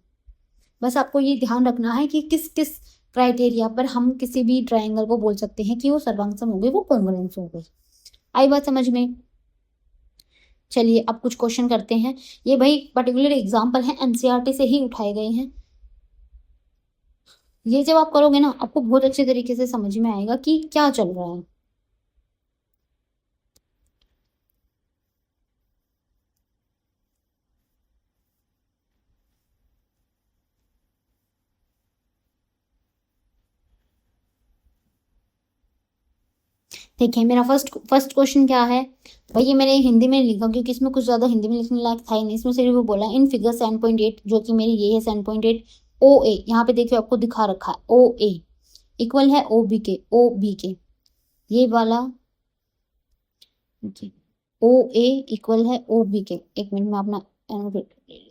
बस आपको ये ध्यान रखना है कि किस किस क्राइटेरिया पर हम किसी भी ट्रायंगल को बोल सकते हैं कि वो सर्वांगसम हो गई, वो कॉन्ग्रुएंस हो गई। आई बात समझ में? चलिए अब कुछ क्वेश्चन करते हैं। ये भाई पर्टिकुलर एग्जाम्पल है, एनसीईआरटी से ही उठाए गए हैं। ये जब आप करोगे ना आपको बहुत अच्छे तरीके से समझ में आएगा कि क्या चल रहा है। देखिए मेरा फर्स्ट क्वेश्चन क्या है भाई, ये मैंने हिंदी में लिखा क्योंकि इसमें कुछ ज्यादा हिंदी में लिखने लायक था ही नहीं। इसमें सिर्फ वो बोला इन फिगर 7.8, जो कि मेरी ये है 7.8, ओ ए, यहाँ पे देखिए आपको दिखा रखा है ओ ए इक्वल है ओ बी के, ये वाला ओ ए इक्वल है ओ बी के। एक मिनट में अपना annotate ले लेती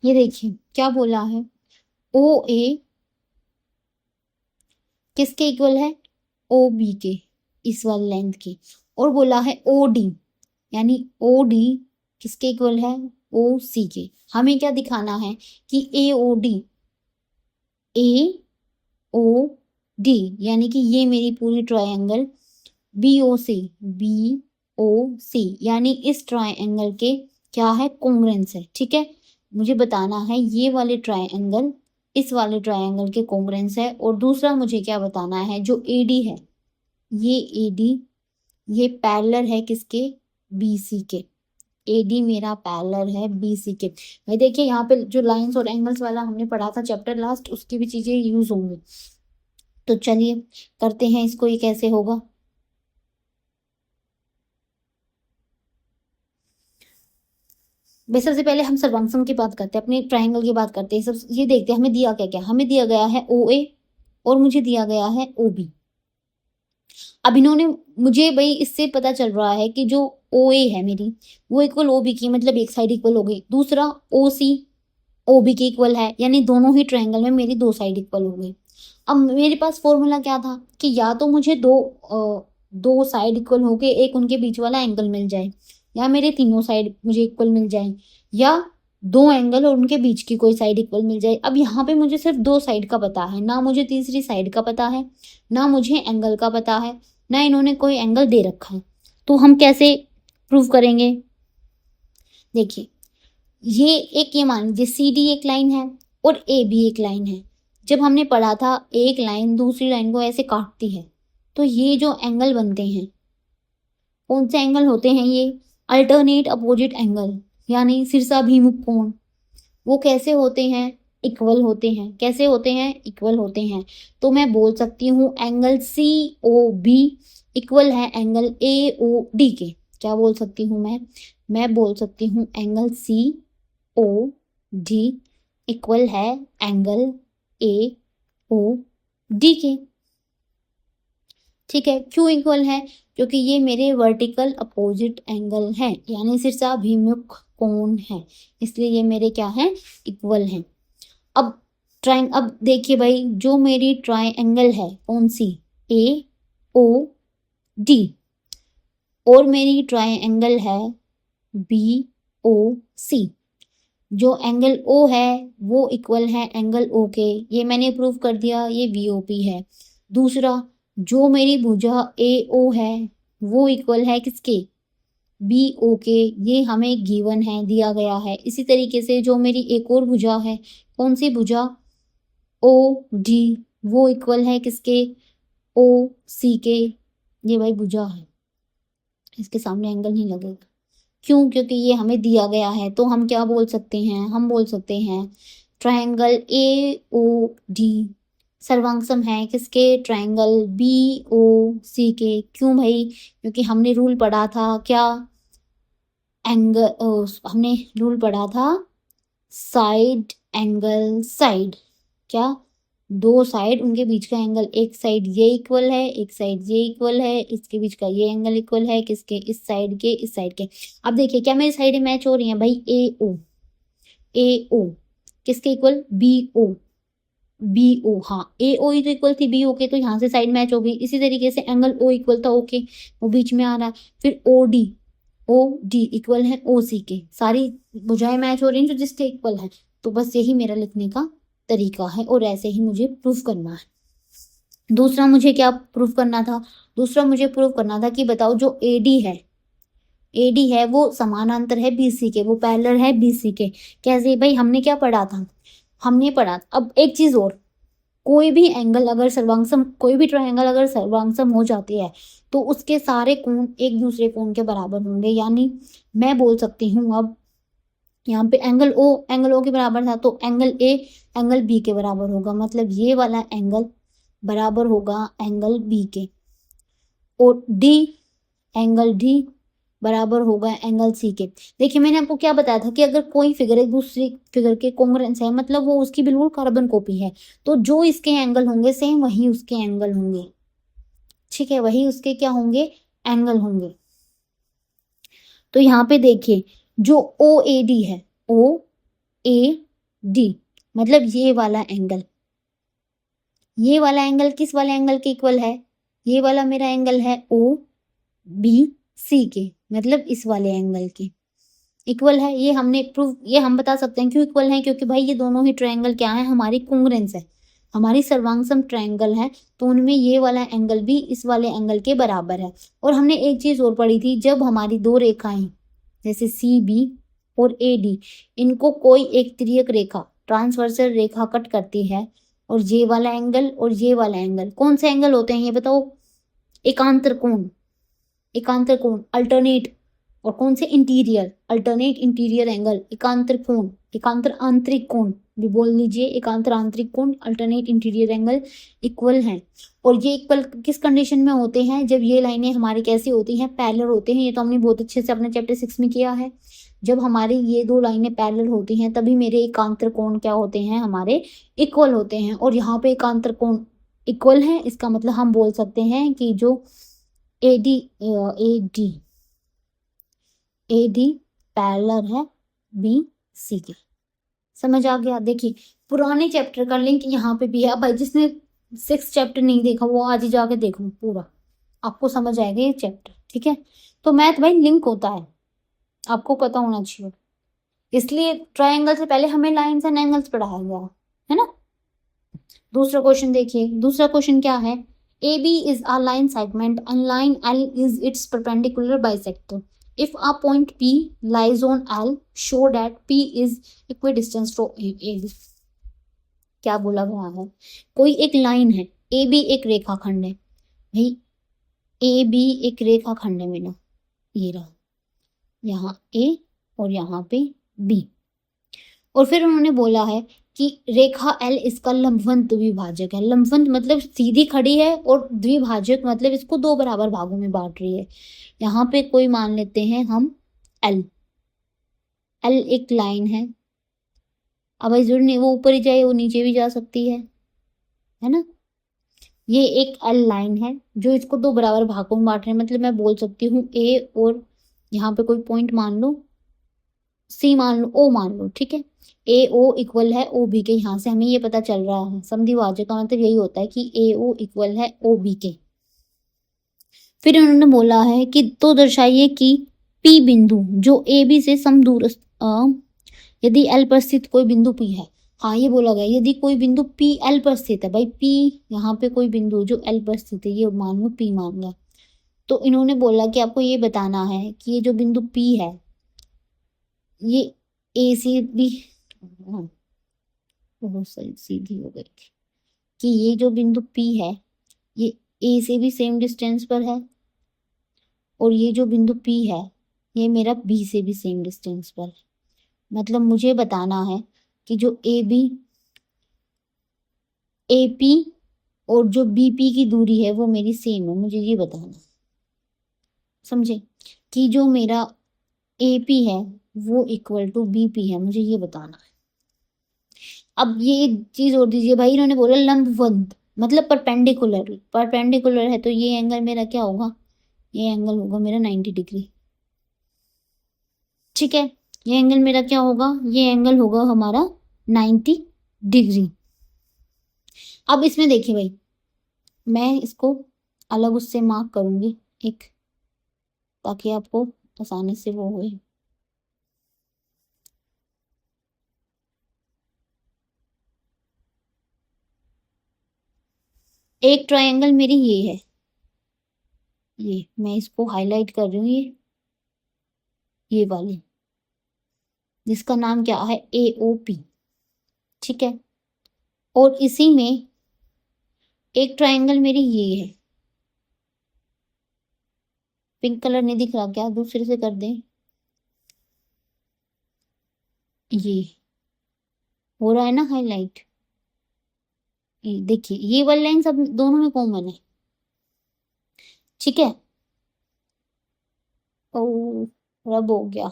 ये देखिए क्या बोला है, ओ ए किसके इक्वल है, ओ बी के, इस वाली लेंथ के, और बोला है ओ डी, यानी ओ डी किसके इक्वल है, ओ सी के। हमें क्या दिखाना है कि ए ओ डी, ए ओ डी, यानी कि ये मेरी पूरी ट्रायंगल बी ओ सी, बी ओ सी, यानी इस ट्रायंगल के क्या है, कॉन्ग्रुएंस है। ठीक है, मुझे बताना है ये वाले ट्रायंगल इस वाले ट्रायंगल के कॉन्ग्रुएंस है। और दूसरा मुझे क्या बताना है, जो ए डी है, ये ए डी ये पैरेलल है किसके, बी सी के। ए डी मेरा पैरेलल है बी सी के। भाई देखिए यहाँ पे जो लाइंस और एंगल्स वाला हमने पढ़ा था चैप्टर लास्ट, उसकी भी चीजें यूज होंगी। तो चलिए करते हैं इसको, ये कैसे होगा। भाई सबसे पहले हम सर्वांगसम की बात करते हैं, अपने ट्रायंगल की बात करते हैं। सब ये देखते हैं हमें दिया क्या क्या, हमें दिया गया है ओ ए और मुझे दिया गया है ओ बी। अब इन्होंने मुझे, भाई इससे पता चल रहा है कि जो ओ ए है मेरी वो इक्वल ओ बी की, मतलब एक साइड इक्वल हो गई। दूसरा ओ सी ओ बी के इक्वल है, यानी दोनों ही ट्रायंगल में मेरी दो साइड इक्वल हो गई। अब मेरे पास फॉर्मूला क्या था कि या तो मुझे दो साइड इक्वल होके एक उनके बीच वाला एंगल मिल जाए, या मेरे तीनों साइड मुझे इक्वल मिल जाए, या दो एंगल और उनके बीच की कोई साइड इक्वल मिल जाए। अब यहाँ पे मुझे सिर्फ दो साइड का पता है, ना मुझे तीसरी साइड का पता है, ना मुझे एंगल का पता है, ना इन्होंने कोई एंगल दे रखा है। तो हम कैसे प्रूव करेंगे, देखिए ये मान लीजिए सी डी एक लाइन है और ए बी एक लाइन है। जब हमने पढ़ा था एक लाइन दूसरी लाइन को ऐसे काटती है, तो ये जो एंगल बनते हैं, कौन से एंगल होते हैं ये, अल्टरनेट अपोजिट एंगल, यानी शीर्षाभिमुख कोण। वो कैसे होते हैं, इक्वल होते हैं। कैसे होते हैं, इक्वल होते हैं। तो मैं बोल सकती हूँ angle C O B equal है एंगल ए ओ डी के। क्या बोल सकती हूँ मैं बोल सकती हूँ angle C O D equal है एंगल ए ओ डी के। ठीक है, क्यों इक्वल है, क्योंकि ये मेरे वर्टिकल अपोजिट एंगल हैं, यानी शीर्षाभिमुख कोण है, इसलिए ये मेरे क्या है, इक्वल हैं। अब देखिए भाई, जो मेरी ट्रायंगल है कौन सी, ए ओ डी, और मेरी ट्रायंगल है बी ओ सी। जो एंगल ओ है वो इक्वल है एंगल ओ के, ये मैंने प्रूव कर दिया, ये वी ओ पी है। दूसरा, जो मेरी भुजा ए ओ है वो इक्वल है किसके, बी ओ के, ये हमें गिवन है, दिया गया है। इसी तरीके से जो मेरी एक और भुजा है, कौन सी भुजा, ओ डी, वो इक्वल है किसके, ओ सी के। ये भाई भुजा है, इसके सामने एंगल नहीं लगेगा। क्यों, क्योंकि ये हमें दिया गया है। तो हम क्या बोल सकते हैं, हम बोल सकते हैं ट्रायंगल ए ओ डी सर्वांगसम है किसके, ट्रायंगल बी ओ सी के। क्यों भाई, क्योंकि हमने रूल पढ़ा था क्या, हमने रूल पढ़ा था साइड एंगल साइड। क्या, दो साइड उनके बीच का एंगल, एक साइड ये इक्वल है एक साइड ये इक्वल है, इसके बीच का ये एंगल इक्वल है किसके, इस साइड के इस साइड के। अब देखिए क्या मेरी साइडें मैच हो रही हैं भाई, ए ओ किसके इक्वल, बी ओ, हाँ ए ओ ही तो इक्वल थी बी ओ के, तो यहाँ से साइड मैच हो गई। इसी तरीके से एंगल ओ इक्वल था ओ के, वो बीच में आ रहा है। फिर ओ डी इक्वल है ओ सी के, सारी भुजाएं मैच हो रही हैं जो जिसके इक्वल है। तो बस यही मेरा लिखने का तरीका है, और ऐसे ही मुझे प्रूफ करना है। दूसरा मुझे क्या प्रूफ करना था, दूसरा मुझे प्रूफ करना था कि बताओ जो एडी है वो समानांतर है बीसी के, वो पैरेलल है बीसी के। कैसे भाई, हमने क्या पढ़ा था, हमने पढ़ा। अब एक चीज और, कोई भी एंगल अगर सर्वांगसम, कोई भी ट्रायंगल अगर सर्वांगसम हो जाती है तो उसके सारे कोण एक दूसरे कोण के बराबर होंगे। यानी मैं बोल सकती हूँ, अब यहाँ पे एंगल ओ के बराबर था, तो एंगल ए एंगल बी के बराबर होगा, मतलब ये वाला एंगल बराबर होगा एंगल बी के, और एंगल डी बराबर होगा एंगल सी के। देखिए मैंने आपको क्या बताया था कि अगर कोई फिगर एक दूसरी फिगर के कॉन्ग्रुएंस है, मतलब वो उसकी बिल्कुल कार्बन कॉपी है, तो जो इसके एंगल होंगे सेम वही उसके एंगल होंगे। ठीक है, वही उसके क्या होंगे, एंगल होंगे। तो यहाँ पे देखिए जो ओ ए डी है, ओ ए डी, मतलब ये वाला एंगल, ये वाला एंगल किस वाले एंगल के इक्वल है? ये वाला मेरा एंगल है ओ बी सी के, मतलब इस वाले एंगल के इक्वल है। ये हमने प्रूव, ये हम बता सकते हैं क्यों इक्वल है, क्योंकि भाई ये दोनों ही ट्रायंगल क्या है, हमारी कॉन्ग्रुएंस है, हमारी सर्वांगसम ट्रायंगल है, तो उनमें ये वाला एंगल भी इस वाले एंगल के बराबर है। और हमने एक चीज और पढ़ी थी, जब हमारी दो रेखाएं जैसे सी बी और ए डी, इनको कोई एक तिर्यक रेखा ट्रांसवर्सल रेखा कट करती है, और ये वाला एंगल और ये वाला एंगल कौन से एंगल होते हैं ये बताओ? एकांतर कोण, एकांतर कोण अल्टरनेट, और कौन से? इंटीरियर, अल्टरनेट इंटीरियर एंगल, एकांतर कोण, एकांतर आंतरिक कोण भी बोल लीजिए, एकांतर आंतरिक कोण, अल्टरनेट इंटीरियर एंगल इक्वल हैं। और ये इक्वल किस कंडीशन में होते हैं? जब ये लाइनें हमारी कैसी होती हैं? पैरेलल होते हैं। ये तो हमने बहुत अच्छे से अपने चैप्टर 6 में किया है। जब हमारी ये दो लाइनें पैरेलल होती हैं तभी मेरे एकांतर कोण क्या होते हैं? हमारे इक्वल होते हैं। और यहाँ पे एकांतर कोण इक्वल है, इसका मतलब हम बोल सकते हैं कि जो ए डी पैरेलल है बी सी के। समझ आ गया? देखिए पुराने चैप्टर का लिंक यहाँ पे भी है। भाई जिसने 6 चैप्टर नहीं देखा वो आज ही जाके देख लो, पूरा आपको समझ आएगा ये चैप्टर। ठीक है, तो मैथ भाई लिंक होता है, आपको पता होना चाहिए। इसलिए ट्रायंगल से पहले हमें लाइन्स एंड एंगल्स पढ़ाया गया है ना। दूसरा क्वेश्चन देखिए, दूसरा क्वेश्चन क्या है? A B is a line segment and line L is its perpendicular bisector. If a point P lies on L, show that P is equidistant from AB। क्या बोला गया है? कोई एक लाइन है, ए बी एक रेखा खंड है भाई, ए बी एक रेखा खंड है मेरा, ये रहा, यहाँ ए और यहाँ पे बी। और फिर उन्होंने बोला है कि रेखा एल इसका लंबवत द्विभाजक है। लंबवत मतलब सीधी खड़ी है, और द्विभाजक मतलब इसको दो बराबर भागों में बांट रही है। यहाँ पे कोई मान लेते हैं हम एल, एल एक लाइन है। अब भाई जरूर नहीं वो ऊपर ही जाए, वो नीचे भी जा सकती है ना। ये एक एल लाइन है जो इसको दो बराबर भागों में बांट रहे हैं, मतलब मैं बोल सकती हूँ ए, और यहाँ पे कोई पॉइंट मान लो सी, मान लो ओ, मान लो, ठीक है। ए ओ इक्वल है ओ बी के, यहाँ से हमें ये पता चल रहा है। समद्विभाजक का मतलब यही होता है कि ए ओ इक्वल है ओ बी के। फिर उन्होंने बोला है कि तो दर्शाइए कि पी बिंदु जो ए बी से समदूर, यदि एल पर स्थित कोई बिंदु पी है। हाँ ये बोला गया, यदि कोई बिंदु पी एल पर स्थित है, भाई पी यहाँ पे कोई बिंदु जो एल पर स्थित है, ये मान लो पी मान लिया, तो इन्होंने बोला कि आपको ये बताना है कि ये जो बिंदु पी है ये ए से भी, हाँ बहुत सही सीधी हो गई थी, कि ये जो बिंदु पी है ये ए से भी सेम डिस्टेंस पर है, और ये जो बिंदु पी है ये मेरा बी से भी सेम डिस्टेंस पर है। मतलब मुझे बताना है कि जो ए बी ए पी और जो बी पी की दूरी है वो मेरी सेम है, मुझे ये बताना है। समझे? कि जो मेरा ए पी है वो इक्वल टू बी पी है, मुझे ये बताना है। अब ये चीज और दीजिए भाई, इन्होंने बोला लंबवत मतलब परपेंडिकुलर, परपेंडिकुलर है तो ये एंगल मेरा क्या होगा? ये एंगल होगा मेरा 90 डिग्री। ठीक है, ये एंगल मेरा क्या होगा? ये एंगल होगा हमारा 90 डिग्री। अब इसमें देखिए भाई, मैं इसको अलग उससे मार्क करूंगी एक, ताकि आपको आसानी से वो हो। एक ट्रायंगल मेरी ये है, ये मैं इसको हाईलाइट कर रही हूँ, ये वाली, जिसका नाम क्या है? AOP। ठीक है, और इसी में एक ट्रायंगल मेरी ये है, पिंक कलर नहीं दिख रहा क्या? दूसरे से कर दें, ये हो रहा है ना हाईलाइट। ये देखिए ये वाली लाइन सब दोनों में कॉमन है। ठीक है, ओ रब हो गया,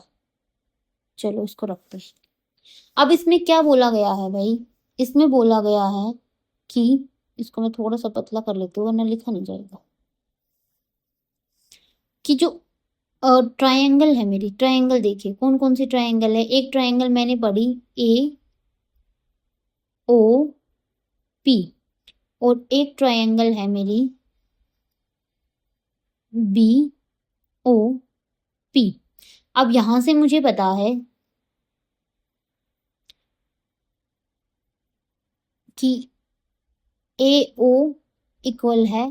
चलो इसको रखते हैं। अब इसमें क्या बोला गया है भाई? इसमें बोला गया है कि, इसको मैं थोड़ा सा पतला कर लेती हूँ वरना लिखा नहीं जाएगा, कि जो ट्रायंगल है मेरी, ट्रायंगल देखिए कौन कौन सी ट्रायंगल है। एक ट्रायंगल मैंने पढ़ी ए ओ पी, और एक ट्रायंगल है मेरी बी ओ पी। अब यहां से मुझे पता है कि ए ओ इक्वल है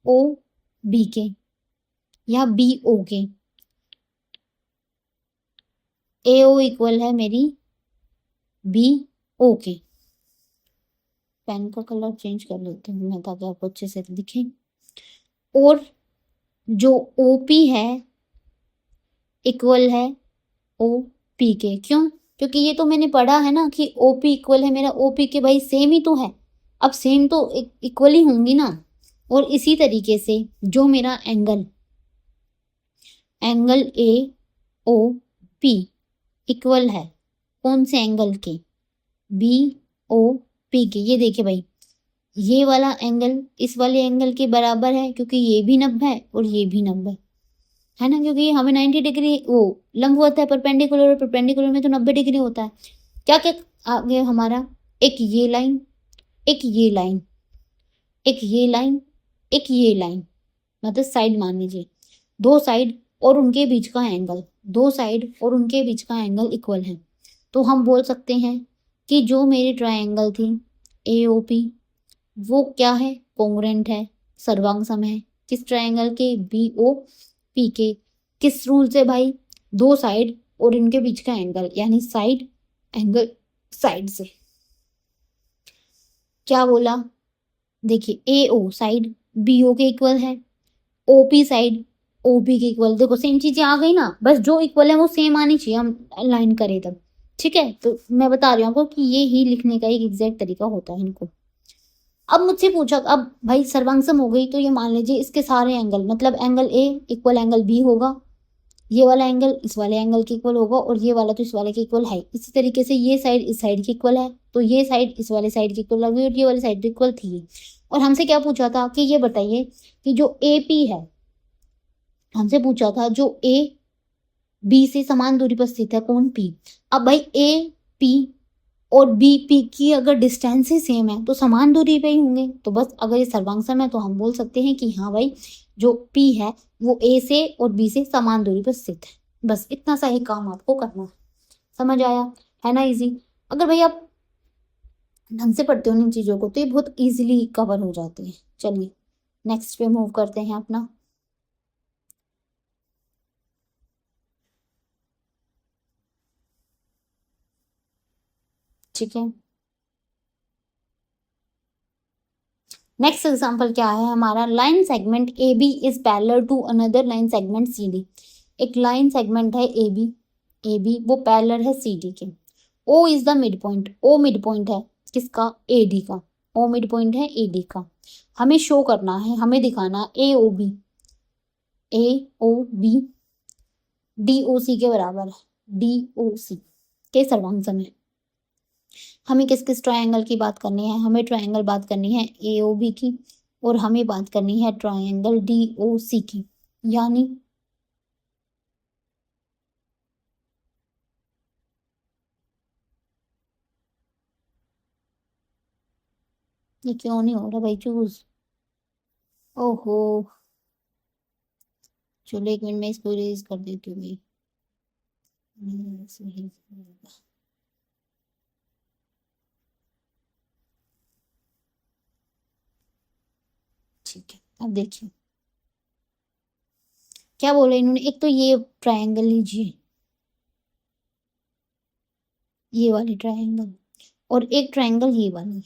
ओ बी के या बी ओ के। ए ओ इक्वल है मेरी बी ओ के। पेन का कलर चेंज कर लेती हूँ मैं ताकि आपको अच्छे से दिखे। और जो ओ पी है इक्वल है ओ पी के। क्यों? क्योंकि ये तो मैंने पढ़ा है ना कि ओ पी इक्वल है मेरा ओ पी के। भाई सेम ही तो है, अब सेम तो इक्वल ही होंगी ना। और इसी तरीके से जो मेरा angle A O P equal है कौन से एंगल के? बी ओ पी के। ये देखिए भाई, ये वाला एंगल इस वाले एंगल के बराबर है क्योंकि ये भी 90 है और ये भी 90 है ना, क्योंकि हमें 90 डिग्री वो लंबवत है, परपेंडिकुलर, और परपेंडिकुलर में तो 90 डिग्री होता है। क्या क्या आगे हमारा, एक ये लाइन, एक ये लाइन, एक ये लाइन, एक ये लाइन, मतलब साइड मान लीजिए, दो साइड और उनके बीच का एंगल, दो साइड और उनके बीच का एंगल इक्वल है। तो हम बोल सकते हैं कि जो मेरी ट्रायंगल थी ए ओ पी वो क्या है? कोंग्रुएंट है, सर्वांग सम है। किस ट्रायंगल के? बी ओ पी के। किस रूल से भाई? दो साइड और इनके बीच का एंगल, यानी साइड एंगल साइड से। क्या बोला? देखिए ए ओ साइड बी ओ के इक्वल है, O P side O P के इक्वल। देखो सेम चीजें आ गई ना, बस जो इक्वल है वो सेम आनी चाहिए, हम लाइन करें तब। ठीक है, तो मैं बता रही हूँ आपको कि ये ही लिखने का एक एग्जैक्ट तरीका होता है इनको। अब मुझसे पूछा, अब भाई सर्वांगसम हो गई तो ये मान लीजिए इसके सारे एंगल, मतलब angle A equal angle B होगा, ये वाला एंगल इस वाले एंगल के इक्वल होगा, और ये वाला तो इस वाले के इक्वल है। इसी तरीके से ये साइड इस साइड के इक्वल है, तो ये साइड इस वाले साइड के इक्वल लगी, और ये वाली साइड के इक्वल थी। और हमसे क्या पूछा था कि ये बताइए कि जो ए पी है, हमसे पूछा था जो ए बी से समान दूरी पर स्थित है कौन? पी। अब भाई ए पी और बी पी की अगर डिस्टेंस ही सेम है तो समान दूरी पे ही होंगे। तो बस अगर ये सर्वांगसम है तो हम बोल सकते हैं कि हाँ भाई जो पी है वो ए से और बी से समान दूरी पर स्थित है। बस इतना सा ही काम आपको करना है। समझ आया? है ना इजी? अगर भाई आप ढंग से पढ़ते हो इन चीजों को तो ये बहुत इजीली कवर हो जाते हैं। चलिए नेक्स्ट पे मूव करते हैं अपना। ठीक है, नेक्स्ट एग्जांपल क्या है हमारा? Line segment A B is parallel to another line segment C D. एक लाइन सेगमेंट है ए बी वो पैरेलल है सी डी के। O is the mid point, O mid point है किसका? ए डी का। ओ मिड पॉइंट है A D का। हमें शो करना है, हमें दिखाना ए ओ बी डी ओ सी के बराबर है, डी ओ सी के सर्वांगसम है। हमें किस किस ट्रायंगल की बात करनी है? हमें ट्रायंगल बात करनी है ए ओ बी की, और हमें बात करनी है ट्रायंगल डी ओ सी की। यानी ये क्यों नहीं हो रहा भाई चूज? ओहो, चलो एक मिनट में इसको इरेज कर देती हूँ भाई। ठीक है, अब देखिए क्या बोला इन्होंने। एक तो ये ट्रायंगल लीजिए, ये वाली ट्रायंगल, और एक ट्रायंगल ये वाली,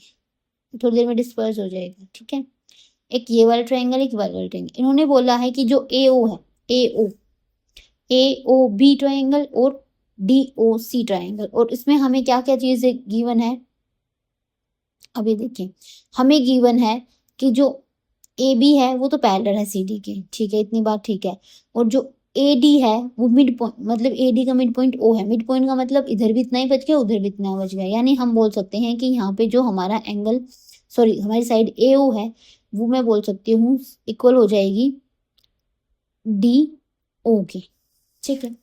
थोड़ी देर में डिस्पर्स हो जाएगा। ठीक है, एक ये वाला ट्रायंगल, एक वाला ट्रायंगल। इन्होंने बोला है कि जो ए ओ है, ए ओ बी ट्रायंगल और डी ओ सी ट्रायंगल, और इसमें हमें क्या क्या चीजें गिवन है? अभी देखिए, हमें गिवन है कि जो ए बी है वो तो पैरेलल है सी डी के। ठीक है, इतनी बात ठीक है। और जो ए डी है वो मिड पॉइंट, मतलब ए डी का मिड पॉइंट ओ है। मिड पॉइंट का मतलब इधर भी इतना ही बच गया, उधर भी इतना बच गया। यानी हम बोल सकते हैं कि यहाँ पे जो हमारा एंगल, सॉरी हमारी साइड ए ओ है, वो मैं बोल सकती हूँ इक्वल हो जाएगी डी ओ के। ठीक है,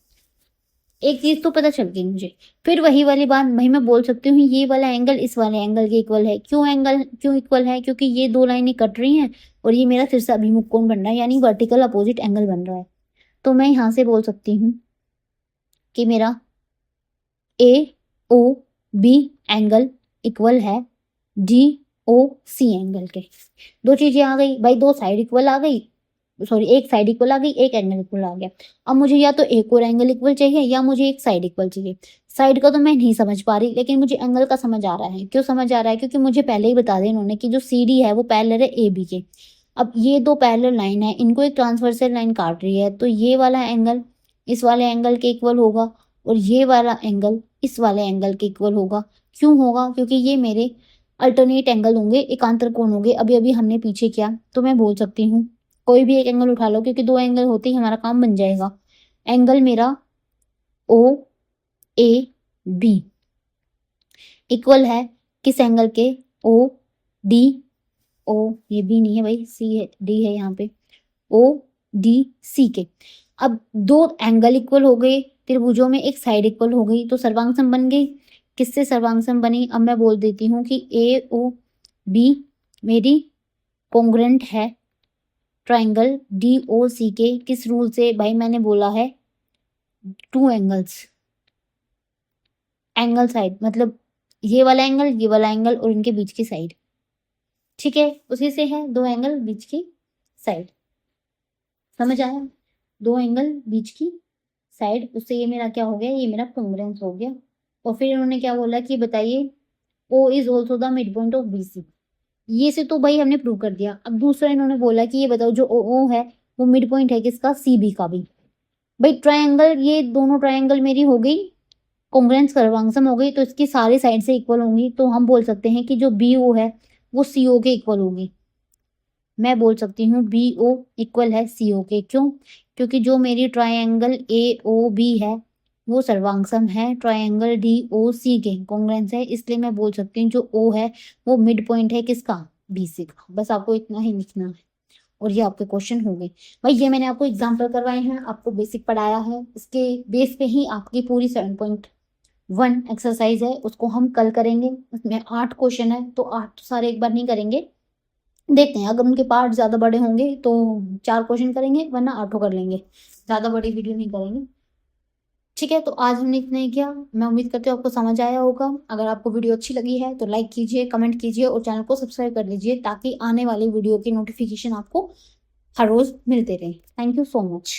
एक चीज तो पता चल गई मुझे। फिर वही वाली बात, भाई मैं बोल सकती हूँ ये वाला एंगल इस वाले एंगल के इक्वल है। क्यों इक्वल है? क्योंकि ये दो लाइनें कट रही हैं और ये मेरा तिरछा अभिमुख कोण बन रहा है, यानी वर्टिकल अपोजिट एंगल बन रहा है। तो मैं यहाँ से बोल सकती हूँ कि मेरा ए ओ बी एंगल इक्वल है डी ओ सी एंगल के। दो चीजें आ गई भाई, दो साइड इक्वल आ गई, सॉरी एक साइड इक्वल आ गई, एक एंगल इक्वल आ गया। अब मुझे या तो एक और एंगल इक्वल चाहिए या मुझे एक साइड इक्वल चाहिए। साइड का तो मैं नहीं समझ पा रही, लेकिन मुझे एंगल का समझ आ रहा है। क्यों समझ आ रहा है? क्योंकि मुझे पहले ही बता दिया इन्होंने कि जो सी डी है वो पैरेलल है ए बी के। अब ये दो पैरेलल लाइन है, इनको एक ट्रांसवर्सल लाइन काट रही है, तो ये वाला एंगल इस वाले एंगल के इक्वल होगा और ये वाला एंगल इस वाले एंगल के इक्वल होगा। क्यों होगा? क्योंकि ये मेरे अल्टरनेट एंगल होंगे, एकांतर कोण होंगे। अभी अभी हमने पीछे किया, तो मैं बोल सकती हूँ कोई भी एक एंगल उठा लो, क्योंकि दो एंगल होते ही हमारा काम बन जाएगा। एंगल मेरा ओ ए बी इक्वल है किस एंगल के? ओ डी ओ, ये बी नहीं है भाई, सी है, डी है यहाँ पे, ओ डी सी के। अब दो एंगल इक्वल हो गए, त्रिभुजों में एक साइड इक्वल हो गई, तो सर्वांगसम बन गई। किससे सर्वांगसम बनी? अब मैं बोल देती हूँ कि ए ओ बी मेरी कॉन्ग्रुएंट है ट्राइंगल डी ओ सी के। किस रूल से? भाई मैंने बोला है टू एंगल्स, एंगल साइड, मतलब ये वाला एंगल और इनके बीच की साइड। ठीक है, उसी से है दो एंगल बीच की साइड। समझ आया? दो एंगल बीच की साइड, उससे ये मेरा क्या हो गया? ये मेरा कॉन्ग्रुएंस हो गया। और फिर इन्होंने क्या बोला कि बताइए O is also the mid point of B C. ये से तो भाई हमने प्रूव कर दिया। अब दूसरा इन्होंने बोला कि ये बताओ जो ओ है वो मिड पॉइंट है किसका? सी बी का भी। भाई ट्रायंगल, ये दोनों ट्रायंगल मेरी हो गई कॉन्ग्रुएंस, सर्वांगसम हो गई, तो इसकी सारी साइड से इक्वल होंगी। तो हम बोल सकते हैं कि जो बी ओ है वो सी ओ के इक्वल होगी। मैं बोल सकती हूँ बी ओ इक्वल है सी ओ के। क्यों? क्योंकि जो मेरी ट्रायंगल ए ओ बी है वो सर्वांगसम है ट्रायंगल डी ओ सी के, कॉन्ग्रुएंस है, इसलिए मैं बोल सकती हूँ जो ओ है वो मिड पॉइंट है किसका? बी सी का। बस आपको इतना ही लिखना है और ये आपके क्वेश्चन हो गए। भाई ये मैंने आपको एग्जाम्पल करवाए हैं, आपको बेसिक पढ़ाया है, इसके बेस पे ही आपकी पूरी 7.1 एक्सरसाइज है, उसको हम कल करेंगे। उसमें 8 क्वेश्चन है, तो 8 तो सारे एक बार नहीं करेंगे, देखते हैं अगर उनके पार्ट ज़्यादा बड़े होंगे तो 4 क्वेश्चन करेंगे, वरना 8 कर लेंगे, ज़्यादा बड़ी वीडियो नहीं करेंगे। ठीक है, तो आज हमने इतना ही किया। मैं उम्मीद करती हूँ आपको समझ आया होगा। अगर आपको वीडियो अच्छी लगी है तो लाइक कीजिए, कमेंट कीजिए और चैनल को सब्सक्राइब कर लीजिए, ताकि आने वाली वीडियो की नोटिफिकेशन आपको हर रोज़ मिलते रहे। Thank you so much.